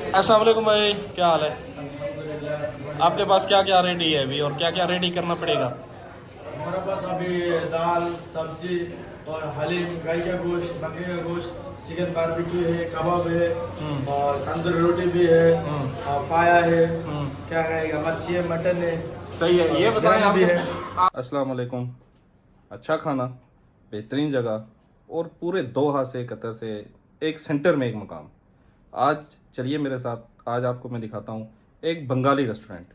अस्सलाम वालेकुम भाई, क्या हाल है? आपके पास क्या क्या रेडी है अभी और क्या क्या रेडी करना पड़ेगा? हमारे पास अभी दाल, सब्जी और हलीम, गाय का गोश्त, बकरी का गोश्त, चिकन बारबेक्यू है, कबाब है और तंदूरी रोटी भी है और पाया है। क्या खाएगा? मच्छी है, मटन है सही है, ये और बताएं बिरयानी भी है। अस्सलाम वालेकुम। अच्छा खाना, बेहतरीन जगह और पूरे दोहा से कतर से एक सेंटर में एक मकाम। आज चलिए मेरे साथ, आज आपको मैं दिखाता हूँ एक बंगाली रेस्टोरेंट।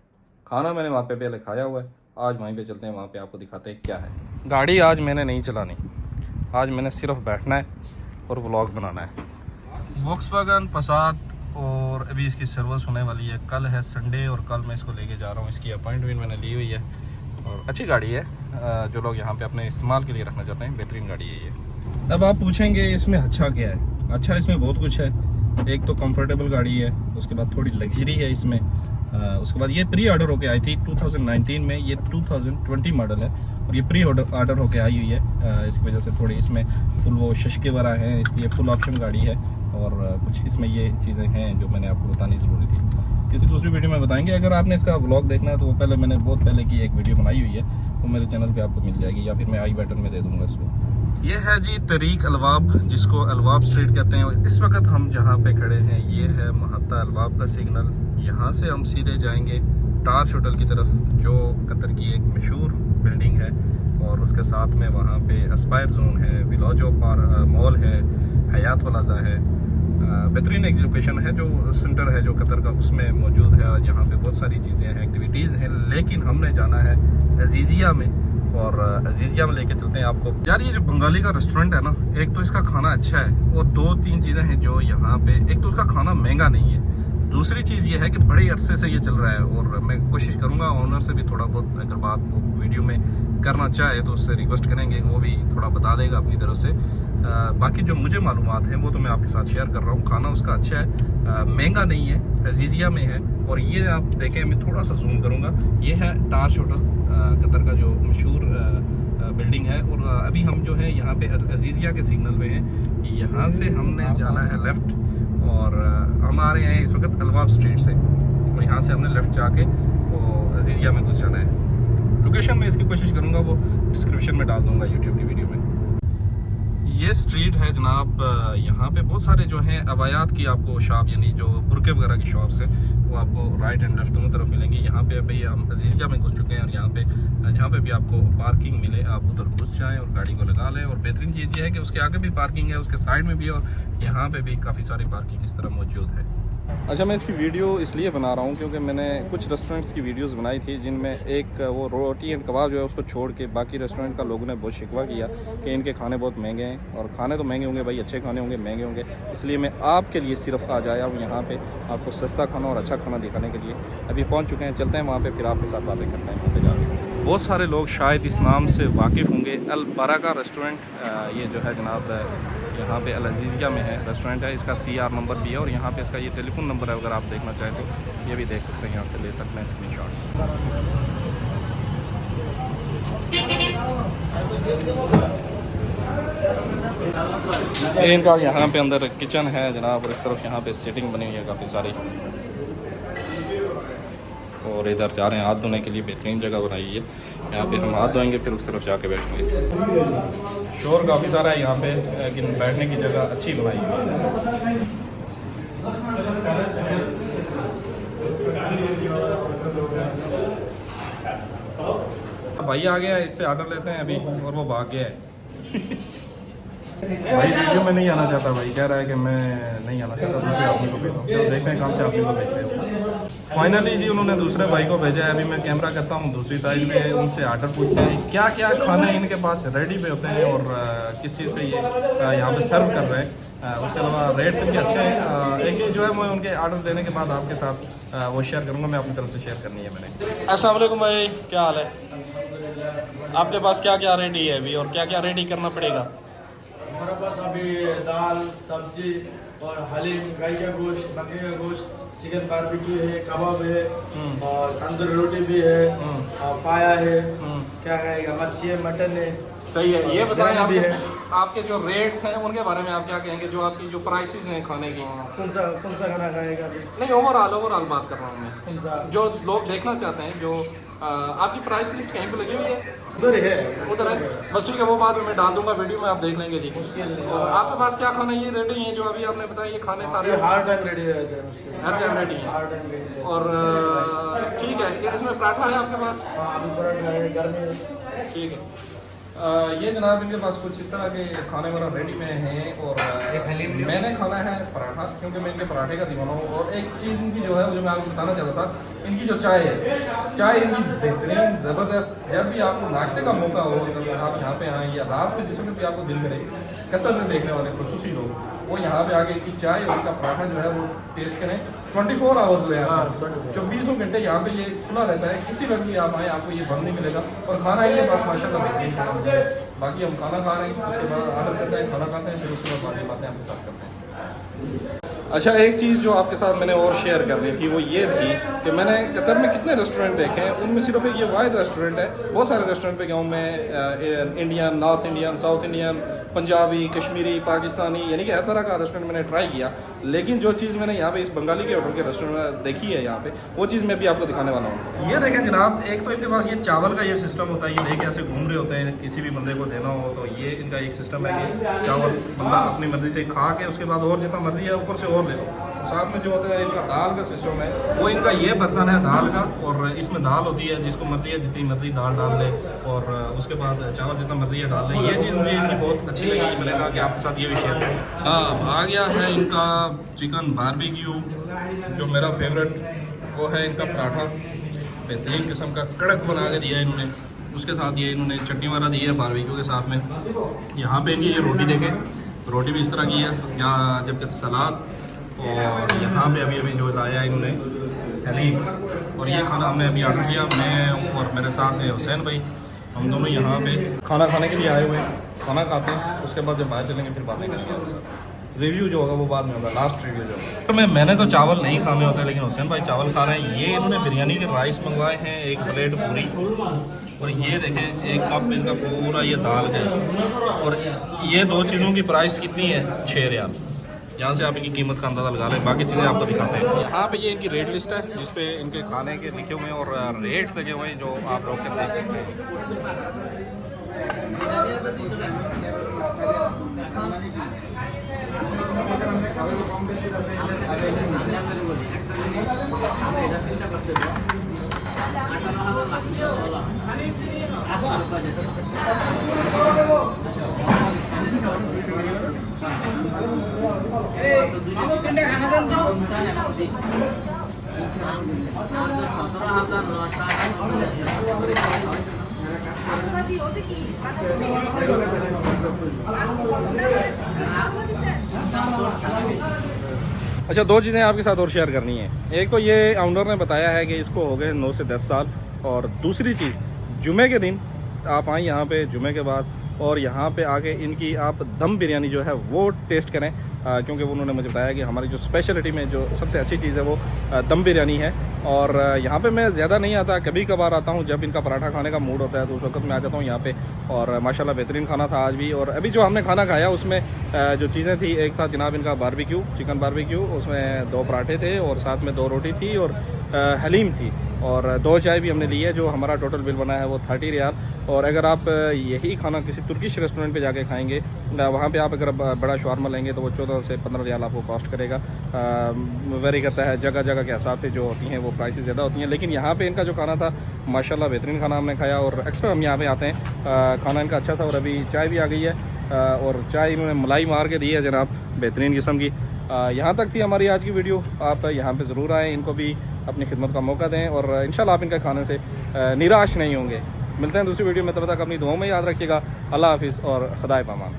खाना मैंने वहाँ पे पहले खाया हुआ है, आज वहीं पे चलते हैं, वहाँ पे आपको दिखाते हैं क्या है। गाड़ी आज मैंने नहीं चलानी, आज मैंने सिर्फ बैठना है और व्लॉग बनाना है। वॉक्सवैगन पसात, और अभी इसकी सर्विस होने वाली है। कल है संडे और कल मैं इसको लेके जा रहा हूँ, इसकी अपॉइंटमेंट मैंने ली हुई है और अच्छी गाड़ी है। जो लोग यहाँ पे अपने इस्तेमाल के लिए रखना चाहते हैं, बेहतरीन गाड़ी है ये। अब आप पूछेंगे इसमें अच्छा क्या है? अच्छा, इसमें बहुत कुछ है। एक तो कंफर्टेबल गाड़ी है, उसके बाद थोड़ी लग्जरी है इसमें, उसके बाद ये प्री ऑर्डर होके आई थी 2019 में, ये 2020 मॉडल है और ये प्री ऑर्डर होके आई हुई है। इसकी वजह से थोड़ी इसमें फुल वो शशके वगैरह हैं, इसलिए फुल ऑप्शन गाड़ी है और कुछ इसमें ये चीज़ें हैं जो मैंने आपको बतानी ज़रूरी थी। किसी दूसरी वीडियो में बताएंगे। अगर आपने इसका व्लॉग देखना है तो वो पहले मैंने बहुत पहले की एक वीडियो बनाई हुई है, वो मेरे चैनल पे आपको मिल जाएगी या फिर मैं आई बटन में दे दूँगा इसको। ये है जी तरीक अलवाब, जिसको अलवाब स्ट्रीट कहते हैं और इस वक्त हम जहाँ पे खड़े हैं ये है महत्ता अलवाब का सिग्नल। यहाँ से हम सीधे जाएंगे ताज होटल की तरफ, जो कतर की एक मशहूर बिल्डिंग है और उसके साथ में वहाँ पे एस्पायर जोन है, विलाजो मॉल है, हयात प्लाजा है। बेहतरीन एक लोकेशन है, जो सेंटर है जो कतर का उसमें मौजूद है और यहाँ पे बहुत सारी चीज़ें हैं, एक्टिविटीज़ हैं। लेकिन हमने जाना है अजीज़िया में और अजीज़िया में लेके चलते हैं आपको। यार ये जो बंगाली का रेस्टोरेंट है ना, एक तो इसका खाना अच्छा है और दो तीन चीज़ें हैं जो यहाँ पे, एक तो उसका खाना महंगा नहीं है, दूसरी चीज़ ये है कि बड़े अरसे से ये चल रहा है और मैं कोशिश करूँगा ऑनर से भी थोड़ा बहुत, अगर बात वो वीडियो में करना चाहे तो उससे रिक्वेस्ट करेंगे, वो भी थोड़ा बता देगा अपनी तरफ से। बाकी जो मुझे मालूमात हैं वो तो मैं आपके साथ शेयर कर रहा हूँ। खाना उसका अच्छा है, महंगा नहीं है, अजीज़िया में है। और ये आप देखें, मैं थोड़ा सा जूम करूँगा, ये है ताज होटल, कतर का जो मशहूर बिल्डिंग है। और अभी हम जो है यहाँ पे अजीज़िया के सिग्नल में हैं। यहाँ से हमने जाना है लेफ़्ट और हम आ रहे हैं इस वक्त अलवाब स्ट्रीट से और यहाँ से हमने लेफ़्ट जाके वो अजीज़िया में घुस जाना है। लोकेशन में इसकी कोशिश करूँगा, वो डिस्क्रिप्शन में डाल दूँगा यूट्यूब की वीडियो में। ये स्ट्रीट है जनाब, यहाँ पे बहुत सारे जो हैं अबायात की आपको शॉप, यानी जो बुरके वगैरह की शॉप्स हैं, वो आपको राइट एंड लेफ्ट दोनों तरफ मिलेंगी। यहाँ पे अभी हम अजीज़िया में घुस चुके हैं और यहाँ पे भी आपको पार्किंग मिले, आप उधर घुस जाएँ और गाड़ी को लगा लें। और बेहतरीन चीज़ ये है कि उसके आगे भी पार्किंग है, उसके साइड में भी, और यहाँ पे भी काफ़ी सारी पार्किंग इस तरह मौजूद है। अच्छा, मैं इसकी वीडियो इसलिए बना रहा हूँ क्योंकि मैंने कुछ रेस्टोरेंट्स की वीडियोस बनाई थी जिनमें एक वो रोटी एंड कबाब जो है उसको छोड़ के बाकी रेस्टोरेंट का लोगों ने बहुत शिकवा किया कि इनके खाने बहुत महंगे हैं। और खाने तो महंगे होंगे भाई, अच्छे खाने होंगे, महंगे होंगे, इसलिए मैं आपके लिए सिर्फ आ जाया हूँ यहाँ पे आपको सस्ता खाना और अच्छा खाना दिखाने के लिए। अभी पहुँच चुके हैं, चलते हैं वहाँ पर, फिर आपके साथ बातें करते हैं वहाँ पर जाके। बहुत सारे लोग शायद इस नाम से वाकिफ़ होंगे, अल बरका रेस्टोरेंट। ये जो है जनाब यहाँ पे अल अजीज़िया में है, रेस्टोरेंट है, इसका CR नंबर भी है और यहाँ पे इसका ये टेलीफोन नंबर है, अगर आप देखना चाहें तो ये भी देख सकते हैं, यहाँ से ले सकते हैं स्क्रीनशॉट। ये इनका यहाँ पे अंदर किचन है जनाब और इस तरफ यहाँ पे सीटिंग बनी हुई है काफ़ी सारी। और इधर जा रहे हैं हाथ धोने के लिए, बेहतरीन जगह बनाई है, यहाँ पे हम हाथ धोएंगे फिर उस तरफ जाके बैठेंगे। शोर काफ़ी सारा है यहाँ पे, लेकिन बैठने की जगह अच्छी बनाई हुई है। भाई आ गया है, इससे ऑर्डर लेते हैं अभी और वो भाग गया है। भाई वीडियो में नहीं आना चाहता, भाई कह रहा है कि मैं नहीं आना चाहता, दूसरे आदमी को भेजो। चलो देखते हैं कौन से आदमी को भेजते हैं। फाइनली जी उन्होंने दूसरे भाई को भेजा है। अभी मैं कैमरा करता हूँ दूसरी साइड पे, उनसे ऑर्डर पूछते हैं क्या क्या खाने इनके पास रेडी पे होते हैं और किस चीज़ पे ये यहाँ पे सर्व कर रहे हैं। उसके अलावा रेट भी अच्छे हैं। एक चीज़ जो है मैं उनके ऑर्डर देने के बाद आपके साथ वो शेयर करूँगा, मैं अपनी तरफ से शेयर करनी है मैंने। अस्सलाम वालेकुम भाई, क्या हाल है? आपके पास क्या क्या रेडी है अभी और क्या क्या रेडी करना पड़ेगा? हमारे पास अभी दाल, सब्जी और हलीम, गाय का गोश्त, बकरी का गोश्त, चिकन बारबेक्यू है, कबाब है और तंदूरी रोटी भी है और पाया है। क्या खाएगा? मच्छी है, मटन है सही है। ये बताएं बिरयानी भी आपके, आपके जो रेट्स हैं उनके बारे में आप क्या कहेंगे, जो आपकी जो प्राइसेस हैं खाने की? कौन सा खाना खाएगा अभी? नहीं, ओवरऑल बात कर रहा हूँ मैं, कौन सा? जो लोग देखना चाहते हैं, जो आपकी प्राइस लिस्ट कहीं पे लगी हुई है? उधर है। उधर है, बस ठीक है, वो बाद में मैं डाल दूंगा वीडियो में, आप देख लेंगे जी। और आपके पास क्या खाना ये रेडी है जो अभी आपने बताया, ये खाने सारे हर टाइम रेडी रहते हैं उसके। हर टाइम रेडी है? हर टाइम रेडी है। और ठीक है, क्या इसमें पराठा है आपके पास? हाँ, अभी पराठा है, गर्मी है। ठीक है। ये जनाब इनके पास कुछ इस तरह के खाने वाला रेडी में हैं। और मैंने खाना है पराठा, क्योंकि मैं इनके पराठे का दीवाना हूँ। और एक चीज़ इनकी जो है, जो मैं आपको बताना चाहता था, इनकी जो चाय है, चाय इनकी बेहतरीन ज़बरदस्त। जब भी आपको नाश्ते का मौका हो, अगर आप यहाँ पे आएँ या रात में जिस वक्त भी आपको दिल करे, कतर में देखने वाले खुसूसी लोग वो यहाँ पे आके इनकी चाय और इनका पराठा जो है वो टेस्ट करें। 24 आवर्स जो है, 24 घंटे यहाँ पे ये खुला रहता है। किसी वक्त भी आप आएँ, आपको ये बंद नहीं मिलेगा। और खाना इनके पास माशाल्लाह बेहतरीन खाना है। बाकी हम खाना खा रहे हैं, उसके बाद ऑर्डर करते हैं, खाना खाते हैं, फिर उसके बाद बाकी बातें आपके साथ करते हैं। अच्छा, एक चीज़ जो आपके साथ मैंने और शेयर करनी थी वो ये थी कि मैंने कतर में कितने रेस्टोरेंट देखे हैं, उनमें सिर्फ एक ये वाहिद रेस्टोरेंट है। बहुत सारे रेस्टोरेंट पे गया हूँ मैं, Indian, north Indian, south Indian, Punjabi, Kashmiri, Pakistani, यानी कि हर तरह का रेस्टोरेंट मैंने ट्राई किया। लेकिन जो चीज़ मैंने यहाँ पे इस बंगाली के होटल के रेस्टोरेंट में देखी है यहाँ पे, वो चीज़ मैं भी आपको दिखाने वाला हूँ। ये देखें जनाब, एक तो इनके पास ये चावल का ये सिस्टम होता है, ये देख ऐसे घूम रहे होते हैं। किसी भी बंदे को देना हो तो ये इनका एक सिस्टम है कि चावल बंदा अपनी मर्ज़ी से खा के उसके बाद और जितना मर्ज़ी है ऊपर से और ले लो। साथ में जो होता है इनका दाल का सिस्टम है, वो इनका ये बर्तन है दाल का, और इसमें दाल होती है, जिसको मर्जी है जितनी मर्जी दाल डाल ले, और उसके बाद चावल जितना मर्जी है डाल ले। ये चीज़ मुझे इनकी बहुत अच्छी लगी, मैंने कहा कि आपके साथ ये भी शेयर करूँ। अब आ गया है इनका चिकन बारबेक्यू, जो मेरा फेवरेट, वो है इनका पराठा, बेहतरीन किस्म का कड़क बना के दिया इन्होंने। उसके साथ ये इन्होंने चटनी वाला दिया है बारबेक्यू के साथ में। यहाँ पे इनकी ये रोटी देखें, रोटी भी इस तरह की है, जबकि सलाद, और यहाँ पे अभी अभी जो लाया है इन्होंने हलीम। और ये खाना हमने अभी ऑर्डर किया, मैं और मेरे साथ है हुसैन भाई, हम दोनों यहाँ पे खाना खाने के लिए आए हुए हैं। खाना खाते हैं, उसके बाद जब बाहर चलेंगे फिर बातें करेंगे आपके साथ। रिव्यू जो होगा वो बाद में होगा, लास्ट रिव्यू जो होगा। तो मैंने तो चावल नहीं खाने होते, लेकिन हुसैन भाई चावल खा रहे हैं। ये इन्होंने बिरयानी के राइस मंगवाए हैं, एक प्लेट पूरी, और ये देखें एक कप इनका पूरा ये दाल है। और ये दो चीज़ों की प्राइस कितनी है? 6 रियाल। यहाँ से आप इनकी कीमत का अंदाज़ा लगा लें। बाकी चीज़ें आपको दिखाते हैं। यहाँ पे ये इनकी रेट लिस्ट है, जिस पे इनके खाने के लिखे हुए हैं और रेट्स लगे हुए हैं, जो आप लोग देख सकते हैं। अच्छा, दो चीज़ें आपके साथ और शेयर करनी है। एक तो ये ऑनर ने बताया है कि इसको हो गए 9 से 10 साल। और दूसरी चीज़, जुमे के दिन आप आएँ यहाँ पे जुमे के बाद, और यहाँ पे आके इनकी आप दम बिरयानी जो है वो टेस्ट करें, क्योंकि उन्होंने मुझे बताया कि हमारी जो स्पेशलिटी में जो सबसे अच्छी चीज़ है वो दम बिरयानी है। और यहाँ पे मैं ज़्यादा नहीं आता, कभी कभार आता हूँ, जब इनका पराठा खाने का मूड होता है तो उस वक्त मैं आ जाता हूँ यहाँ पे। और माशाल्लाह बेहतरीन खाना था आज भी। और अभी जो हमने खाना खाया उसमें जो चीज़ें थी, एक था जनाब इनका बारबेक्यू, चिकन बारबेक्यू, उसमें 2 पराठे थे और साथ में 2 रोटी थी और हलीम थी, और 2 चाय भी हमने ली है। जो हमारा टोटल बिल बना है वो 30 रियाल। और अगर आप यही खाना किसी तुर्किश रेस्टोरेंट पे जाके खाएंगे, वहाँ पे आप अगर बड़ा शवारमा लेंगे तो वो 14 से 15 रियाल आपको कॉस्ट करेगा। वेरी करता है, जगह जगह के हिसाब से जो होती हैं वो प्राइसेस ज़्यादा होती हैं। लेकिन यहाँ पे इनका जो खाना था माशाल्लाह बेहतरीन खाना हमने खाया, और अक्सर हम यहाँ पे आते हैं। खाना इनका अच्छा था। और अभी चाय भी आ गई है, और चाय इन्होंने मलाई मार के दी है जनाब, बेहतरीन किस्म की। यहाँ तक थी हमारी आज की वीडियो। आप यहाँ पे ज़रूर आएँ, इनको भी अपनी खिदमत का मौका दें, और इंशाल्लाह आप इनके खाने से निराश नहीं होंगे। मिलते हैं दूसरी वीडियो में, तब तक अपनी दुआओं में याद रखिएगा। अल्लाह हाफिज़ और खुदाए पामान।